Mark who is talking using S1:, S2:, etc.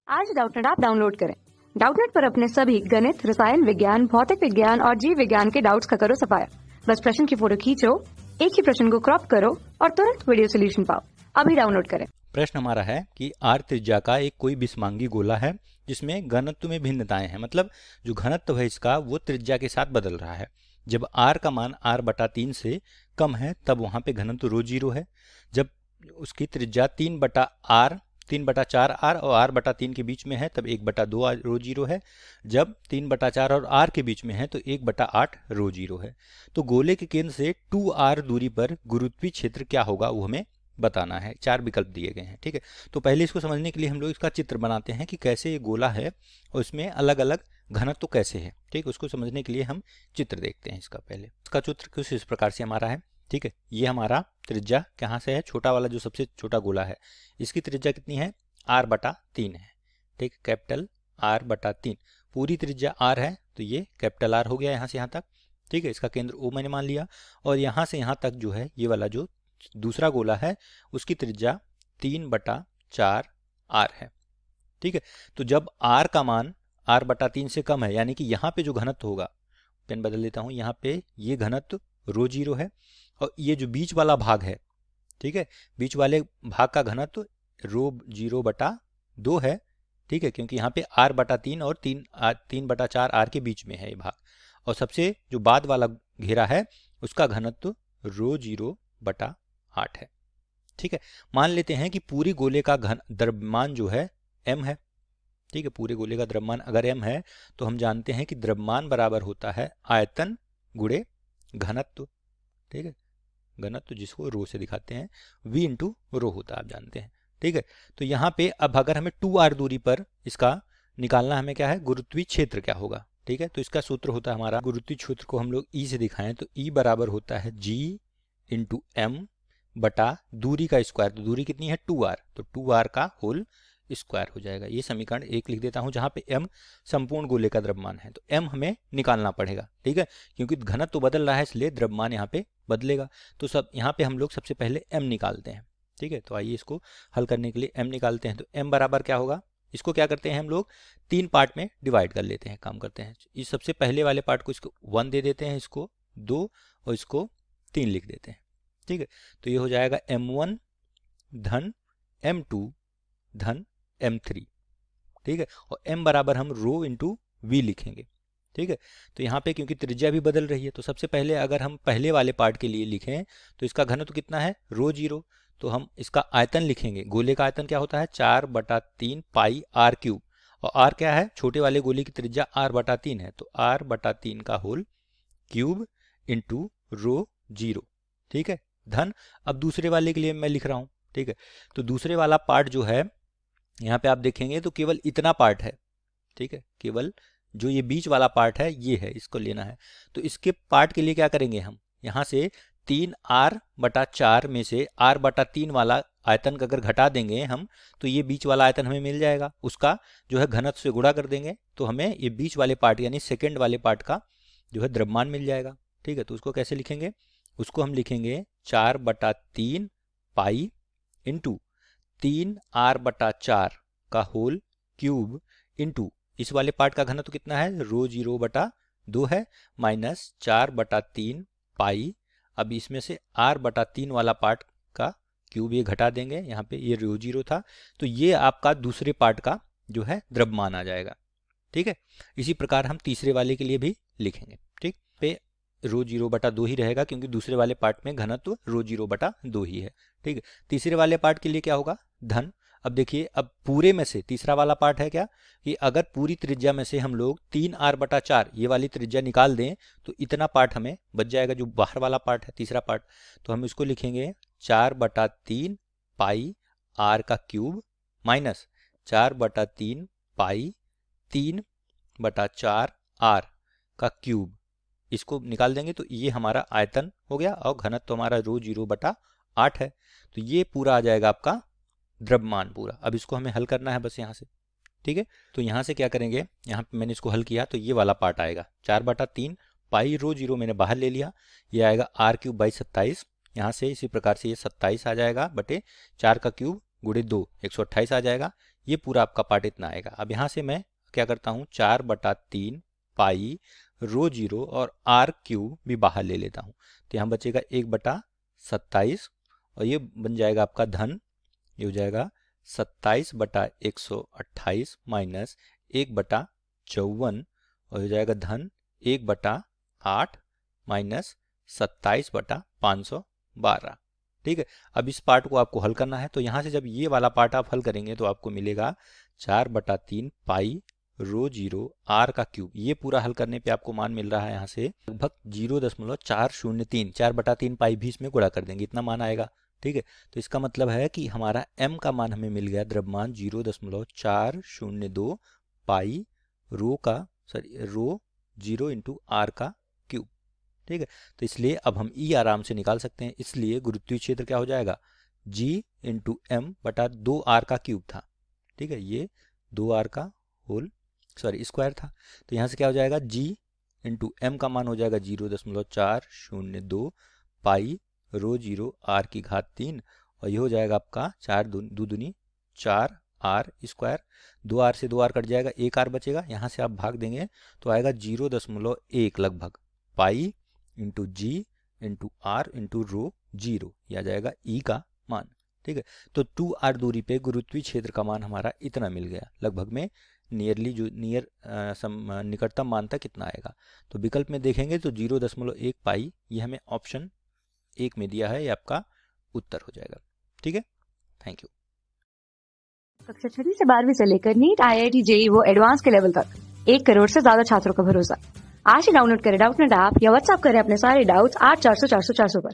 S1: आज Doubtnut app download करें। Doubtnut पर अपने सभी गणित, रसायन विज्ञान, भौतिक विज्ञान और जीव विज्ञान के डाउट्स का करो सफाया। बस प्रश्न की फोटो खींचो, एक ही प्रश्न को क्रॉप करो और तुरंत वीडियो सोल्यूशन पाओ। अभी डाउनलोड करें।
S2: प्रश्न हमारा है कि r त्रिज्या का एक कोई विषमांगी गोला है जिसमें घनत्व में भिन्नताएं हैं, मतलब जो घनत्व है इसका वो त्रिज्या के साथ बदल रहा है। जब r का मान r/3 से कम है तब वहां पे घनत्व रो जीरो है। जब उसकी त्रिज्या 3/4r और r/3 के बीच में है तब 1/2 रो जीरो है। जब 3/4 और r के बीच में है तो 1/8 रो जीरो है। तो गोले के केंद्र से 2r दूरी पर गुरुत्वीय क्षेत्र क्या होगा वो हमें बताना है। 4 विकल्प दिए गए हैं, ठीक है। तो पहले इसको समझने के लिए हम लोग इसका चित्र बनाते हैं कि कैसे ये गोला है और इसमें अलग अलग घनत्व कैसे है, ठीक। उसको समझने के लिए हम चित्र देखते हैं। इसका पहले इसका चित्र कुछ इस प्रकार से हमारा है, ठीक है। ये हमारा त्रिज्या कहाँ से है, छोटा वाला जो सबसे छोटा गोला है इसकी त्रिज्या कितनी है, r/3 है, ठीक। कैपिटल r/3, पूरी त्रिज्या r है तो ये कैपिटल R हो गया यहाँ से यहाँ तक, ठीक है। इसका केंद्र O मैंने मान लिया और यहाँ से यहाँ तक जो है ये वाला जो दूसरा गोला है उसकी त्रिज्या 3/4r है, ठीक है। तो जब r का मान r/3 से कम है, यानी कि यहाँ पे जो घनत्व होगा, पेन बदल देता हूँ, यहाँ पे ये घनत्व रो जीरो है और ये जो बीच वाला भाग है, ठीक है, बीच वाले भाग का घनत्व रो 0/2 है, ठीक है, क्योंकि यहाँ पे r/3 और 3/4r के बीच में है ये भाग। और सबसे जो बाद वाला घेरा है उसका घनत्व रो 0/8 है, ठीक है। मान लेते हैं कि पूरी गोले का द्रव्यमान जो है m है, ठीक है। पूरे गोले का द्रव्यमान अगर m है तो हम जानते हैं कि द्रव्यमान बराबर होता है आयतन गुणे घनत्व, ठीक है। घनत्व जिसको रो से दिखाते हैं v इंटू रो होता है, आप जानते हैं, ठीक है। तो यहाँ पे अब अगर हमें 2r दूरी पर इसका निकालना, हमें क्या है, गुरुत्वीय क्षेत्र क्या होगा, ठीक है। तो इसका सूत्र होता है हमारा, गुरुत्वीय क्षेत्र को हम लोग E से दिखाएं तो E बराबर होता है G इंटू m बटा दूरी का स्क्वायर। तो दूरी कितनी है 2r, तो 2r का होल स्क्वायर हो जाएगा। ये समीकरण 1 लिख देता हूं जहां पे m संपूर्ण गोले का द्रव्यमान है। तो m हमें निकालना पड़ेगा, ठीक है, क्योंकि घनत्व तो बदल रहा है इसलिए द्रव्यमान यहाँ पे बदलेगा। तो सब यहाँ पे हम लोग सबसे पहले m निकालते हैं, ठीक है। तो आइए इसको हल करने के लिए m निकालते हैं। तो m बराबर क्या होगा, इसको क्या करते हैं हम लोग 3 पार्ट में डिवाइड कर लेते हैं, काम करते हैं। इस सबसे पहले वाले पार्ट को इसको 1 दे देते हैं, इसको 2 और इसको 3 लिख देते हैं, ठीक है। तो ये हो जाएगा m1 धन m2 धन m3, ठीक है। और m बराबर हम रो इंटू वी लिखेंगे, ठीक है। तो यहाँ पे क्योंकि त्रिज्या भी बदल रही है तो सबसे पहले अगर हम पहले वाले पार्ट के लिए लिखें तो इसका घनत्व कितना है रो जीरो, तो हम इसका आयतन लिखेंगे। गोले का आयतन क्या होता है 4/3 पाई r क्यूब, और r क्या है, छोटे वाले गोले की त्रिज्या r/3 है, तो r/3 का whole cube into rho zero, ठीक है, धन। अब दूसरे वाले के लिए मैं लिख रहा हूं, ठीक है। तो दूसरे वाला पार्ट जो है यहाँ पे आप देखेंगे तो केवल इतना पार्ट है, ठीक है, केवल जो ये बीच वाला पार्ट है ये है, इसको लेना है। तो इसके पार्ट के लिए क्या करेंगे, हम यहाँ से 3r/4 में से r/3 वाला आयतन का अगर घटा देंगे हम तो ये बीच वाला आयतन हमें मिल जाएगा, उसका जो है घनत्व से गुणा कर देंगे तो हमें ये बीच वाले पार्ट यानी सेकेंड वाले पार्ट का जो है द्रव्यमान मिल जाएगा, ठीक है। तो उसको कैसे लिखेंगे, उसको हम लिखेंगे 4/3 पाई इंटू 3r/4 का होल क्यूब इंटू इस वाले पार्ट का घनत्व कितना है रो 0/2 है, माइनस 4/3 पाई, अब इसमें से r/3 वाला पार्ट का क्यूब ये घटा देंगे, यहाँ पे ये रो जीरो था तो ये आपका दूसरे पार्ट का जो है द्रव्यमान आ जाएगा, ठीक है। इसी प्रकार हम तीसरे वाले के लिए भी लिखेंगे, ठीक। पे रो 0/2 ही रहेगा क्योंकि दूसरे वाले पार्ट में घनत्व रो 0/2 ही है, ठीक है। तीसरे वाले पार्ट के लिए क्या होगा धन। अब देखिए, अब पूरे में से तीसरा वाला पार्ट है क्या कि अगर पूरी त्रिज्या में से हम लोग 3r/4 ये वाली त्रिज्या निकाल दें तो इतना पार्ट हमें बच जाएगा, जो बाहर वाला पार्ट है तीसरा पार्ट। तो हम इसको लिखेंगे 4/3 पाई r का क्यूब माइनस 4/3 पाई 3/4 r का क्यूब, इसको निकाल देंगे तो ये हमारा आयतन हो गया और घनत्व तो हमारा रो 0/8 है। तो ये पूरा आ जाएगा आपका द्रव्यमान पूरा। अब इसको हमें हल करना है बस यहाँ से, ठीक है। तो यहाँ से क्या करेंगे, यहाँ पे मैंने इसको हल किया तो ये वाला पार्ट आएगा 4/3 पाई रो जीरो मैंने बाहर ले लिया, ये आएगा r³/27, यहाँ से इसी प्रकार से ये 27 आ जाएगा बटे 4 का क्यूब गुणे 2 128 आ जाएगा। ये पूरा आपका पार्ट इतना आएगा। अब यहाँ से मैं क्या करता हूँ, 4/3 पाई रो जीरो और आर क्यूब भी बाहर ले लेता हूँ। तो यहाँ बचेगा 1/27 और ये बन जाएगा आपका धन, ये हो जाएगा 27/128 माइनस 1/54 और हो जाएगा धन 1/8 माइनस 27/512। ठीक है, अब इस पार्ट को आपको हल करना है। तो यहाँ से जब ये वाला पार्ट आप हल करेंगे तो आपको मिलेगा 4/3 पाई रो जीरो आर का क्यूब। ये पूरा हल करने पे आपको मान मिल रहा है यहाँ से लगभग 0.403, 4/3 पाई भी इसमें गुणा कर देंगे, इतना मान आएगा। ठीक है, तो इसका मतलब है कि हमारा m का मान हमें मिल गया, द्रव्यमान 0.402 पाई रो जीरो इंटू आर का क्यूब। ठीक है, तो इसलिए अब हम E आराम से निकाल सकते हैं। इसलिए गुरुत्वीय क्षेत्र क्या हो जाएगा, G इंटू एम बटा 2r का क्यूब था। ठीक है, ये 2r का होल स्क्वायर था। तो यहाँ से क्या हो जाएगा, G इंटू एम का मान हो जाएगा 0.402 पाई रो जीरो आर की घात 3 और ये हो जाएगा आपका 4 दूनी 4 आर स्क्वायर। 2r से 2r कट जाएगा, 1r बचेगा, यहाँ से आप भाग देंगे तो आएगा 0.1 लगभग pi into G into R into rho zero, यह आ जाएगा ई का मान। ठीक है, तो 2r दूरी पे गुरुत्वीय क्षेत्र का मान हमारा इतना मिल गया, लगभग में नियरली जो निकटतम मान तक कितना आएगा। तो विकल्प में देखेंगे तो 0.1 पाई ये हमें ऑप्शन 1 में दिया है, ये आपका उत्तर हो जाएगा। ठीक है, थैंक यू।
S1: कक्षा 6 से 12वीं से लेकर नीट, IIT, JEE वो एडवांस के लेवल तक 1 करोड़ से ज्यादा छात्रों का भरोसा। आज ही डाउनलोड करें डाउटनेट ऐप या व्हाट्सएप करें अपने सारे डाउट्स 8400 400 400 पर।